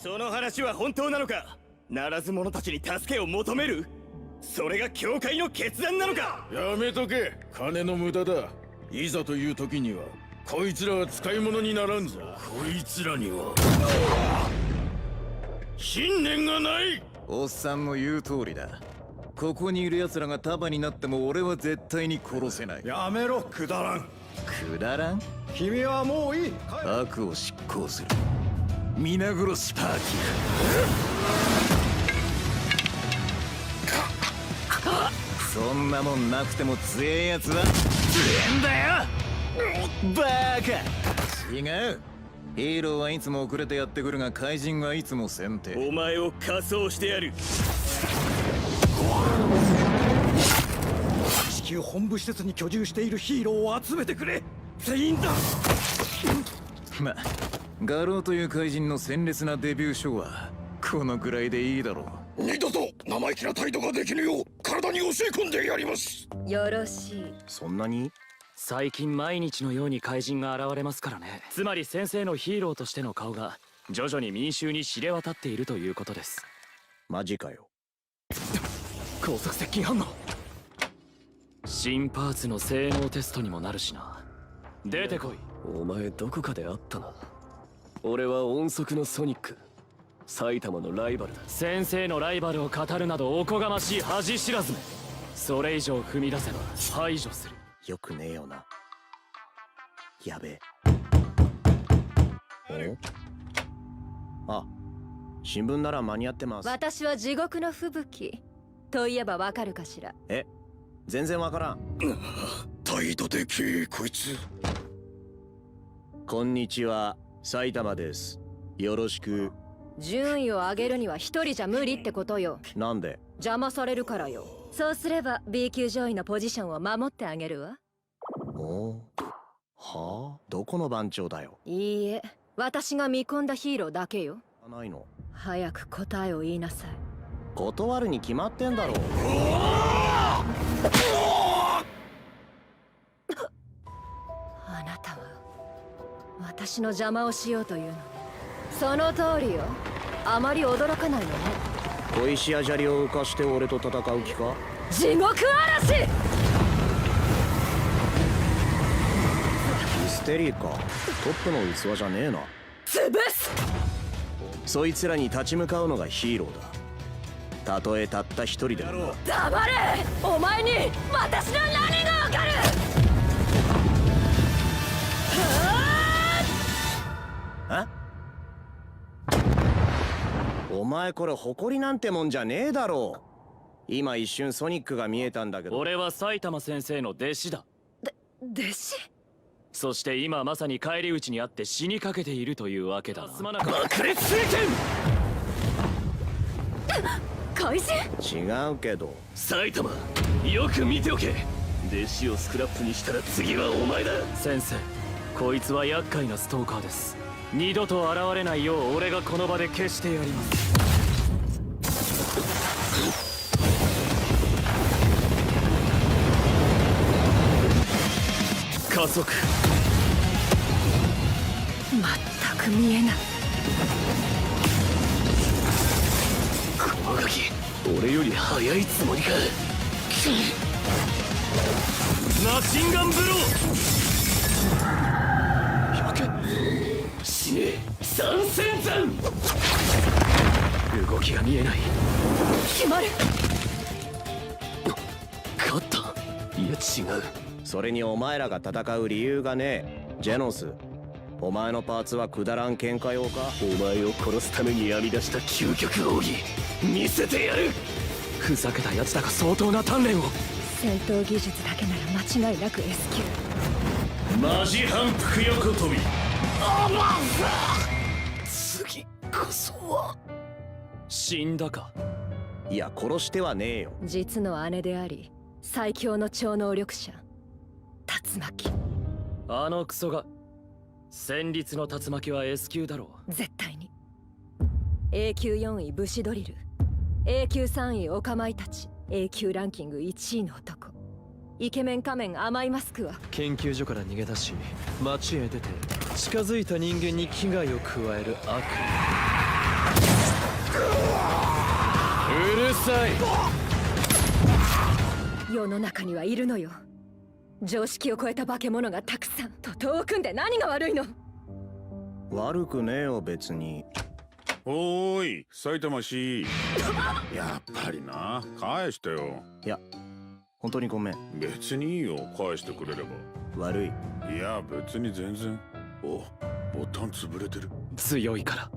その話は本当なのか？ならず者たちに助けを求める？それが教会の決断なのか？やめとけ。金の無駄だ。いざという時にはこいつらは使い物にならんぞ。こいつらには信念がない。おっさんの言う通りだ。ここにいる奴らが束になっても俺は絶対に殺せない。やめろ、くだらん。くだらん？君はもういい。悪を執行する。皆殺しパーティー。そんなもんなくても強えやつは強えんだよ。バーカ。違う。ヒーローはいつも遅れてやってくるが怪人はいつも先手。お前を仮装してやる。地球本部施設に居住しているヒーローを集めてくれ。全員だ。ま、ガローという怪人の鮮烈なデビューショーはこのぐらいでいいだろう。二度と生意気な態度ができぬよう体に教え込んでやります。よろしい。そんなに？最近毎日のように怪人が現れますからね。つまり先生のヒーローとしての顔が徐々に民衆に知れ渡っているということです。マジかよ。高速接近反応。新パーツの性能テストにもなるしな。出てこい。お前どこかで会ったな。俺は音速のソニック、埼玉のライバルだ。先生のライバルを語るなどおこがましい恥知らずめ。それ以上踏み出せば排除する。よくねえよな。やべえ。あ、新聞なら間に合ってます。私は地獄の吹雪といえばわかるかしら。え、全然わからん。態度でけこいつ。こんにちは、埼玉です。よろしく。順位を上げるには一人じゃ無理ってことよ。なんで？邪魔されるからよ。そうすれば B 級上位のポジションを守ってあげるわ。おはあ？どこの番長だよ。いいえ、私が見込んだヒーローだけよ。ないの？早く答えを言いなさい。断るに決まってんだろう。あなたは私の邪魔をしようというのね。その通りよ。あまり驚かないのね。小石や砂利を浮かして俺と戦う気か？地獄嵐。ミステリーか。トップの器じゃねえな。潰す。そいつらに立ち向かうのがヒーローだ。たとえたった一人でもな。黙れ。お前に私の何がわかる。あ？お前これ誇りなんてもんじゃねえだろう。今一瞬ソニックが見えたんだけど。俺は埼玉先生の弟子だ。弟子？そして今まさに返り討ちにあって死にかけているというわけだ。すまなかった。爆裂聖怪人？違うけど。埼玉、よく見ておけ。弟子をスクラップにしたら次はお前だ。先生、こいつは厄介なストーカーです。二度と現れないよう俺がこの場で消してやります。加速。全く見えない。このガキ、俺より速いつもりか。マシンガンブロ100死ねえ。三戦山。動きが見えない。決まる。勝った？いや違う。それにお前らが戦う理由がねえ。ジェノス、お前のパーツはくだらん喧嘩用か？お前を殺すために編み出した究極奥義見せてやる。ふざけたやつだが相当な鍛錬を。戦闘技術だけなら間違いなく S 級。マジ反復横跳び。次こそは。死んだか？いや殺してはねえよ。実の姉であり最強の超能力者竜巻。あのクソが。戦慄の竜巻は S 級だろう。絶対に。A 級4位武士ドリル、 A 級3位オカマイたち、 A 級ランキング1位の男、イケメン仮面甘いマスクは研究所から逃げ出し街へ出て近づいた人間に危害を加える悪さい。世の中にはいるのよ、常識を超えた化け物がたくさん。徒党を組んで何が悪いの。悪くねえよ別に。おーい、埼玉市。やっぱりな、返してよ。いや本当にごめん。別にいいよ、返してくれれば。悪い。いや、別に全然。お、ボタン潰れてる。強いから